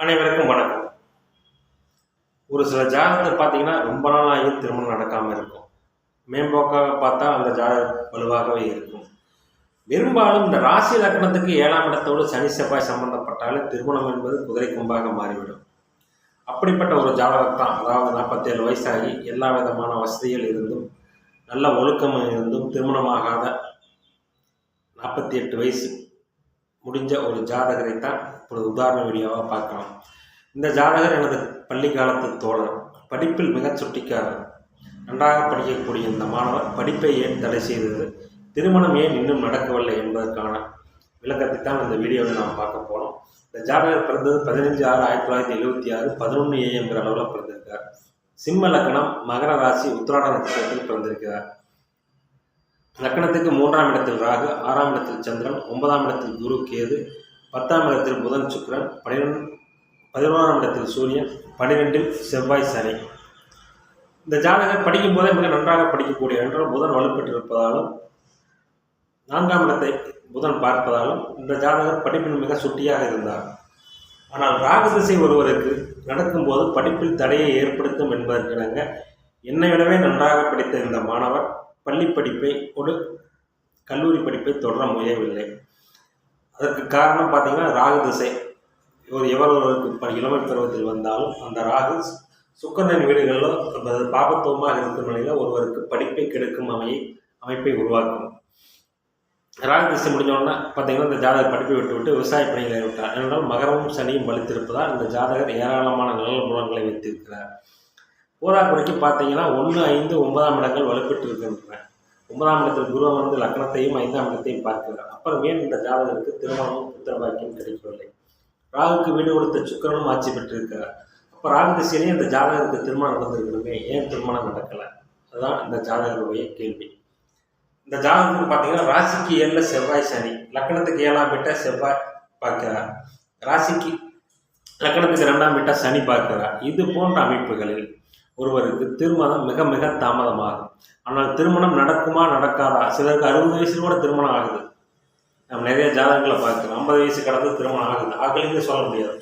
அனைவருக்கும் வணக்கம். ஒரு சில ஜாதகத்தை பார்த்தீங்கன்னா ரொம்ப நாள் ஆகி திருமணம் நடக்காமல் இருக்கும். மேம்போக்காக பார்த்தா அந்த ஜாதகம் வலுவாகவே இருக்கும். பெரும்பாலும் இந்த ராசி லக்னத்துக்கு 7ஆம் இடத்தோடு சனி செவ்வாய் சம்பந்தப்பட்டாலே திருமணம் என்பது குதிரை கொம்பாக மாறிவிடும். அப்படிப்பட்ட ஒரு ஜாதகம் தான், அதாவது 47 வயசாகி எல்லா விதமான வசதிகள் இருந்தும் நல்ல ஒழுக்கம் இருந்தும் திருமணமாகாத 48 வயசு முடிஞ்ச ஒரு ஜாதகரை தான் இப்பொழுது உதாரண வீடியோவாக பார்க்கலாம். இந்த ஜாதகர் எனது பள்ளி காலத்து தோழர், படிப்பில் மிகச் சுட்டிக்காரர். நன்றாக படிக்கக்கூடிய இந்த மாணவர் படிப்பை ஏன் தடை செய்தது, திருமணம் ஏன் இன்னும் நடக்கவில்லை என்பதற்கான விளக்கத்தை தான் இந்த வீடியோவில் நாம் பார்க்க போகிறோம். இந்த ஜாதகர் பிறந்தது 15/6/1976 11 AM அளவில் பிறந்திருக்கார். சிம்ம லக்னம், மகர ராசி, உத்திராட நட்சத்திரத்தில் பிறந்திருக்கிறார். லக்னத்துக்கு 3ஆம் இடத்தில் ராகு, 6ஆம் இடத்தில் சந்திரன், 9ஆம் இடத்தில் குரு கேது, 10ஆம் இடத்தில் புதன் சுக்கிரன், 11ஆம் இடத்தில் சூரியன், 12இல் செவ்வாய் சனி. இந்த ஜாதகர் படிக்கும் போதே மிக நன்றாக படிக்கக்கூடிய என்றால் புதன் வலுப்பெற்றிருப்பதாலும் 4ஆம் இடத்தை புதன் பார்ப்பதாலும் இந்த ஜாதகர் படிப்பில் மிக சுட்டியாக இருந்தார். ஆனால் ராகு திசை ஒருவருக்கு நடக்கும்போது படிப்பில் தடையை ஏற்படுத்தும் என்பதற்கிணங்க என்னை விடவே நன்றாக படித்த இந்த மாணவர் பள்ளி படிப்பை ஒரு கல்லூரி படிப்பை தொடர முடியவில்லை. அதற்கு காரணம் பார்த்தீங்கன்னா ராகு திசை. எவரொருவருக்கு இளமை பருவத்தில் வந்தாலும் அந்த ராகு சுக்கிரனின் வீடுகளிலோ அல்லது பாபத்துவமாக இருக்கும் நிலையில் ஒருவருக்கு படிப்பை கெடுக்கும் அமைப்பை உருவாக்கும். ராகு திசை முடிஞ்சோன்னா பார்த்தீங்கன்னா இந்த ஜாதகர் படிப்பை விட்டு விவசாய பணிகளை விட்டார். ஏனென்றால் மகரமும் சனியும் வலித்திருப்பதால் இந்த ஜாதகர் ஏராளமான நல்ல குணங்களை வைத்திருக்கிறார். போதாக்குறைக்கு பார்த்தீங்கன்னா 1, 5, 9ஆம் இடங்கள் வலுப்பெற்று இருக்கின்றன. 9ஆம் இடத்தில் குரு வந்து லக்னத்தையும் 5ஆம் இடத்தையும் பார்க்கிறார். அப்புறம் ஏன் இந்த ஜாதகருக்கு திருமணமும் புத்திர பாக்கியம் கிடைக்கவில்லை? ராகுக்கு வீடு கொடுத்த சுக்கிரனும் ஆட்சி பெற்றிருக்கிறார். அப்போ ராகு திசையிலேயே இந்த ஜாதகருக்கு திருமணம் நடந்திருக்கணுமே, ஏன் திருமணம் நடக்கலை? அதுதான் இந்த ஜாதகருடைய கேள்வி. இந்த ஜாதகத்துக்கு பார்த்தீங்கன்னா ராசிக்கு 7 செவ்வாய் சனி, லக்னத்துக்கு 7ஆம் வீட்டை செவ்வாய் பார்க்கிறார், ராசிக்கு லக்னத்துக்கு 2ஆம் வீட்டை சனி பார்க்கிறார். இது போன்ற அமைப்புகளில் ஒருவருக்கு திருமணம் மிக மிக தாமதமாகும். ஆனால் திருமணம் நடக்குமா நடக்காதா? சிலருக்கு 60 வயசுல கூட திருமணம் ஆகுது. நம்ம நிறைய ஜாதகங்களை பார்க்குறோம். 50 வயசு கடந்து திருமணம் ஆகுது. ஆகலைன்னு சொல்ல முடியாது.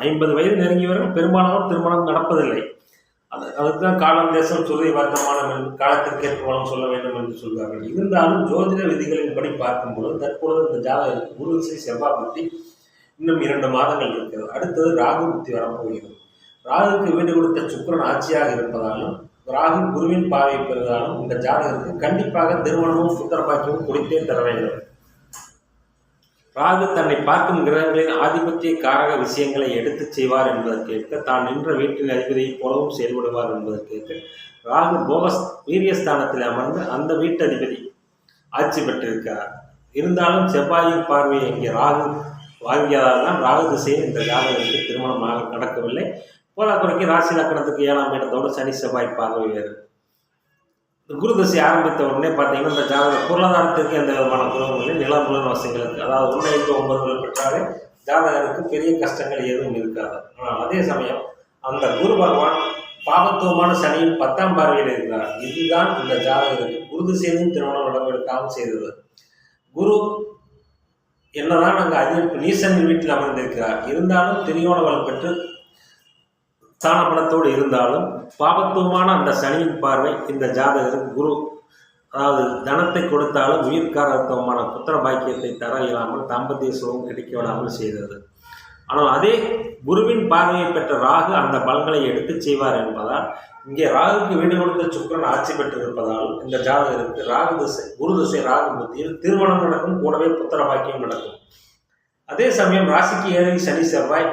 50 வயது நெருங்கியவர்கள் பெரும்பாலான திருமணம் நடப்பதில்லை. அதுக்கு தான் காலம் தேசம் சுருதி வர்த்தமானம் காலத்திற்கேற்ப வளம் சொல்ல வேண்டும் என்று சொல்வார்கள். இருந்தாலும் ஜோதிட விதிகளின்படி பார்க்கும்போது தற்பொழுது இந்த ஜாதகருக்கு குரு திசை செவ்வாய் புத்தி இன்னும் 2 மாதங்கள் இருக்கிறது. அடுத்தது ராகு புத்தி வரப்போகிறது. ராகுக்கு வீடு கொடுத்த சுக்கிரன் ஆட்சியாக இருப்பதாலும் ராகு குருவின் பார்வை பெறுவதாலும் இந்த ஜாதகருக்கு கண்டிப்பாக திருமணமும் புத்திர பாக்கியமும் கொடுத்தே தர வேண்டும். ராகு தன்னை பார்க்கும் கிரகங்களின் ஆதிபத்திய காரக விஷயங்களை எடுத்துச் செய்வார் என்பதற்கேற்க தான் நின்ற வீட்டின் அதிபதியை போலவும் செயல்படுவார் என்பதற்கேற்க ராகு வீரியஸ்தானத்தில் அமர்ந்து அந்த வீட்டு அதிபதி ஆட்சி பெற்றிருக்கிறார். இருந்தாலும் செவ்வாயின் பார்வையை இங்கே ராகு வாங்கியதால் தான் ராகு திசையில் இந்த ஜாதகருக்கு திருமணமாக நடக்கவில்லை. போதாக்குறைக்கு ராசி லக்னத்துக்கு 7ஆம் இடத்தோடு சனி செவ்வாய் பார்வை வேறு. குரு திசை ஆரம்பித்த உடனே பார்த்தீங்கன்னா இந்த ஜாதக பொருளாதாரத்திற்கு எந்த விதமான குணங்களும் நிலமுலன் வசங்களுக்கு, அதாவது 1, 5, 9 பெற்றாலே ஜாதகருக்கு பெரிய கஷ்டங்கள் எதுவும் இருக்காது. ஆனால் அதே சமயம் அந்த குரு பகவான் பாபத்துவமான சனியின் 10ஆம் பார்வையில் இருக்கிறார். இதுதான் இந்த ஜாதகருக்கு குரு திசையிலும் திருமணம் நடவடிக்காமல் செய்தது. குரு என்னதான் அங்கே அதிக நீசனின் வீட்டில் அமர்ந்திருக்கிறார். இருந்தாலும் திரியோண வளம் பெற்று ஸ்தானபலத்தோடு இருந்தாலும் பாபத்துவமான அந்த சனியின் பார்வை இந்த ஜாதகருக்கு குரு, அதாவது தனத்தை கொடுத்தாலும் உயிர்காரத்துவமான புத்திர பாக்கியத்தை தர இயலாமல் தாம்பத்திய சுகம் கிடைக்க விடாமல் செய்தது. ஆனால் அதே குருவின் பார்வையை பெற்ற ராகு அந்த பலன்களை எடுத்துச் செய்வார் என்பதால் இங்கே ராகுக்கு வீடு கொடுத்த சுக்கிரன் ஆட்சி பெற்றிருப்பதால் இந்த ஜாதகருக்கு ராகு திசை குரு திசை ராகு புத்தியில் திருமணம் நடக்கும், கூடவே புத்திர பாக்கியம் நடக்கும். அதே சமயம் ராசிக்கு 7 சனி செவ்வாய்,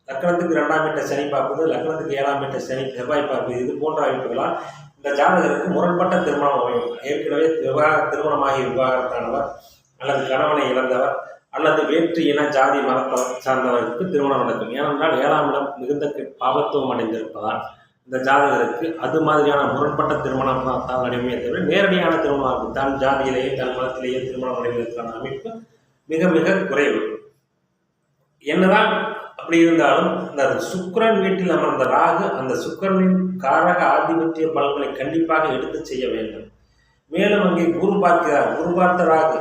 லக்னத்துக்கு 2ஆம் வீட்டை சனி பார்ப்பது, லக்னத்துக்கு 7ஆம் வீட்டை சனி செவ்வாய் பார்ப்பது, இது போன்ற அமைப்புகளால் இந்த ஜாதகருக்கு முரண்பட்ட திருமணம் அமையும். ஏற்கனவே திருமணமாகி விவாகரத்தானவர் அல்லது கணவனை இழந்தவர் அல்லது வேற்று இன ஜாதி மதத்தை சார்ந்தவருக்கு திருமணம் நடக்கும். ஏனென்றால் 7ஆம் இடம் மிகுந்த பாபத்துவம் அடைந்திருப்பதால் இந்த ஜாதகருக்கு அது மாதிரியான முரண்பட்ட திருமணம் தான் நடைமுறை தவிர நேரடியான திருமணம் தன் ஜாதியிலேயே தன் மதத்திலேயே திருமணம் அடைவதற்கான அமைப்பு மிக மிக குறைவு. என்னதான் அப்படி இருந்தாலும் இந்த சுக்கிரன் வீட்டில் அமர்ந்த ராகு அந்த சுக்கிரனின் காரக ஆதிபத்திய பலன்களை கண்டிப்பாக எடுத்து செய்ய வேண்டும். மேலும் அங்கே குரு பார்க்கிறார். குரு பார்த்த ராகு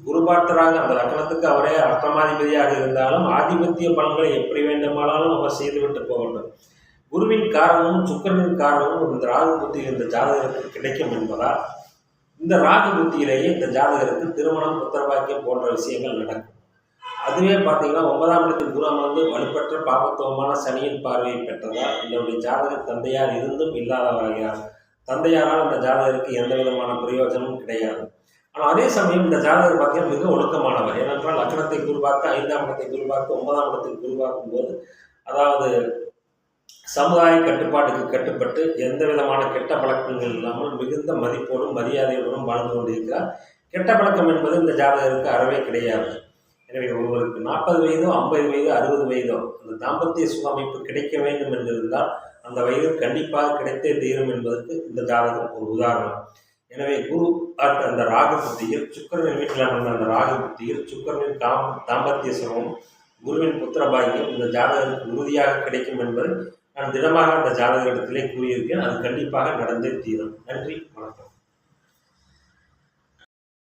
குரு பார்த்தராக அந்த லக்னத்துக்கு அவரே அர்த்தமாதிபதியாக இருந்தாலும் ஆதிபத்திய பலன்களை எப்படி வேண்டுமானாலும் அவர் செய்துவிட்டு போகட்டும். குருவின் காரணமும் சுக்கிரனின் காரணமும் இந்த ராகு புத்தி இந்த ஜாதகருக்கு கிடைக்கும் என்பதால் இந்த ராகு புத்தியிலேயே இந்த ஜாதகருக்கு திருமணம், புத்திரபாக்கியம் போன்ற விஷயங்கள் நடக்கும். அதுவே பார்த்தீங்கன்னா 9ஆம் இடத்தில் குரு அமர்ந்து வலுப்பற்ற பாபத்துவமான சனியின் பார்வையை பெற்றதால் இதனுடைய ஜாதகர் தந்தையார் இருந்தும் இல்லாதவராகிறார். தந்தையாரால் இந்த ஜாதகருக்கு எந்த விதமான பிரயோஜனமும் கிடையாது. ஆனால் அதே சமயம் இந்த ஜாதகர் பார்த்தீங்கன்னா மிக ஒழுக்கமானவர். ஏனென்றால் லக்னத்தை குறிபார்த்து 5ஆம் இடத்தை குறிபார்த்து 9ஆம் இடத்தில் குறிபார்க்கும் போது, அதாவது சமுதாய கட்டுப்பாட்டுக்கு கட்டுப்பட்டு எந்த விதமான கெட்ட பழக்கங்கள் இல்லாமல் மிகுந்த மதிப்போடும் மரியாதையோடும் வாழ்ந்து கொண்டிருக்கிறார். கெட்ட பழக்கம் என்பது இந்த ஜாதகருக்கு அறவே கிடையாது. எனவே ஒருவருக்கு 40 வயதோ 50 வயதோ 60 வயதோ அந்த தாம்பத்திய சுக அமைப்பு கிடைக்க வேண்டும் என்றிருந்தால் அந்த வயது கண்டிப்பாக கிடைத்தே தீரும் என்பதற்கு இந்த ஜாதகம் ஒரு உதாரணம். எனவே குரு அந்த ராகு புத்தியில் சுக்கிரனின் வீட்டில் அமர்ந்த அந்த ராகு புத்தியில் சுக்கிரனின் தாம்பத்திய சுகமும் குருவின் புத்திரபாகியம் இந்த ஜாதகருக்கு உறுதியாக கிடைக்கும் என்பது நான் திடமாக அந்த ஜாதகத்திலே கூறியிருக்கேன். அது கண்டிப்பாக நடந்தே தீரும். நன்றி, வணக்கம்.